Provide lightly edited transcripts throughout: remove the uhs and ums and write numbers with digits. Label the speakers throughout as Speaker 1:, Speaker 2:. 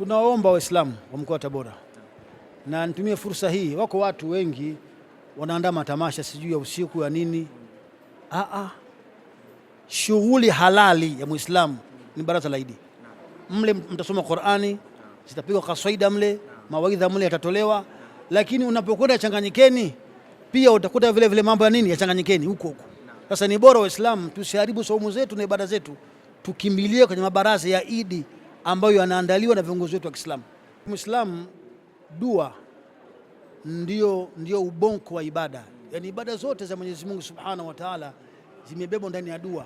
Speaker 1: Tunaomba Waislamu wa mkoa wa Tabora, na nitumie fursa hii, wako watu wengi wanaandaa matamasha sijui ya usiku ya nini. Shughuli halali ya Muislamu ni baraza la Idi. Mle mtasoma Qur'ani, zitapigwa kaswaida mle, mawaidha mle yatatolewa, lakini unapokwenda Changanyikeni pia utakuta vile vile mambo ya nini ya Changanyikeni huko. Sasa ni bora Waislamu tusiharibu saumu zetu na ibada zetu, tukimbilie kwenye mabaraza ya Idi ambayo yanaandaliwa na viongozi wetu wa Kiislamu. Muislamu, dua ndio ubonko wa ibada. Yaani ibada zote za Mwenyezi Mungu Subhanahu wa Ta'ala zimebebwa ndani ya dua.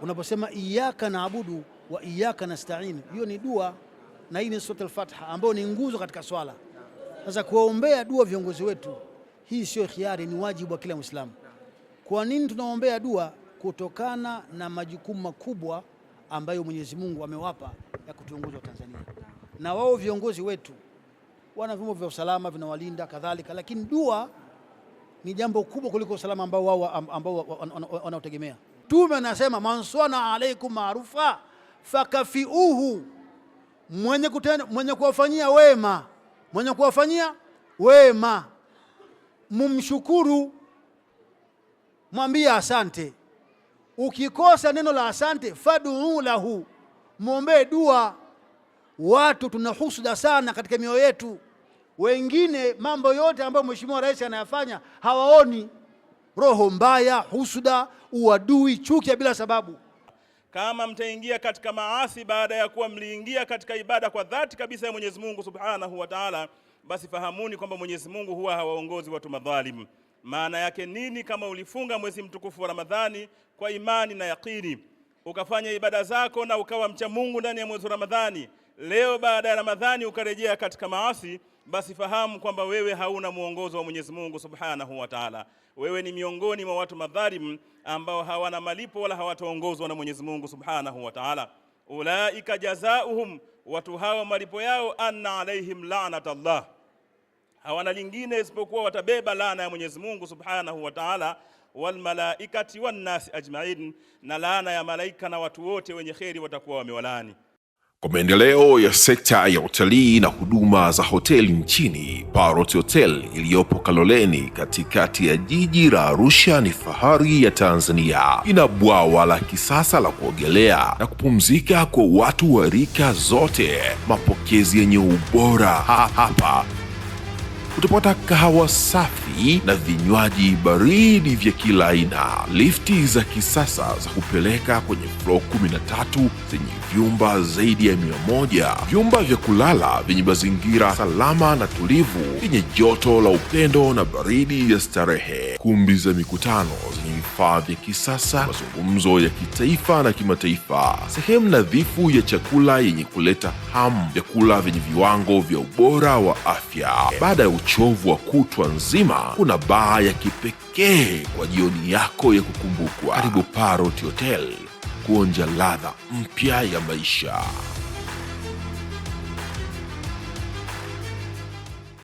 Speaker 1: Unaposema iyyaka na'budu wa iyyaka nasta'in, hiyo ni dua, na hii ni sura al-Fatiha ambayo ni nguzo katika swala. Sasa kuombea dua viongozi wetu, hii sio khiari, ni wajibu wa kila Muislamu. Kwa nini tunaombea dua? Kutokana na majukumu makubwa ambayo Mwenyezi Mungu amewapa ya kutuongoza Tanzania, na wao viongozi wetu wana vyombo vya usalama vinawalinda kadhalika, lakini dua ni jambo kubwa kuliko usalama ambao wao wanaotegemea. Mtume anasema man sana alaikum maarufa fakafiuhu, mwenye kuwafanyia wema mumshukuru, mwambie asante. Ukikosa neno la asante, fad'u lahu, muombe dua. Watu tuna husuda sana katika mioyo yetu, wengine mambo yote ambayo Mheshimiwa Rais anayafanya hawaoni. Roho mbaya, husuda, uadui, chuki bila sababu.
Speaker 2: Kama mtaingia katika maasi baada ya kuwa mliingia katika ibada kwa dhati kabisa ya Mwenyezi Mungu Subhanahu wa Ta'ala, basi fahamuni kwamba Mwenyezi Mungu huwa hawaongozi watu madhalimu. Maana yake nini? Kama ulifunga mwezi mtukufu wa Ramadhani kwa imani na yaqini, ukafanya ibada zako na ukawa mcha Mungu ndani ya mwezi wa Ramadhani, leo baada ya Ramadhani ukarejea katika maasi, basi fahamu kwamba wewe hauna muongozo wa Mwenyezi Mungu Subhanahu wa Ta'ala. Wewe ni miongoni mwa watu madhalimu ambao hawana malipo wala hawataongozwa na Mwenyezi Mungu Subhanahu wa Ta'ala. Ulaika jazaohum, watu hawa malipo yao anna alaihim la'natullah, hawana lingine isipokuwa watabeba laana ya Mwenyezi Mungu Subhanahu wa Ta'ala, wal malaikati wan nas ajma'in, na laana ya malaika na watu wote wenye kheri watakuwa wamewalani.
Speaker 3: Kwa maendeleo ya sekta ya utalii na huduma za hoteli nchini, Parrot Hotel iliyopo Kaloleni katikati ya jiji la Arusha ni fahari ya Tanzania. Ina bwawa la kisasa la kuogelea na kupumzika kwa watu wa rika zote, mapokezi yenye ubora. Hapa utapata kahawa safi na vinywaji baridi vya kila aina, lifti za kisasa za kupeleka kwenye floor 13 zenye vyumba zaidi ya 100, vyumba vya kulala vyenye mazingira salama na tulivu, vyenye joto la upendo na baridi ya starehe, kumbi za mikutano zenye vifaa vya kisasa, mazungumzo ya kitaifa na kimataifa, sehemu nadhifu ya chakula yenye kuleta hamu, vyakula vyenye viwango vya ubora wa afya. Baada ya uchovu wa kutwa nzima, kuna baa ya kipekee kwa jioni yako ya kukumbukwa. Karibu Parrot Hotel kuonja ladha mpya ya maisha.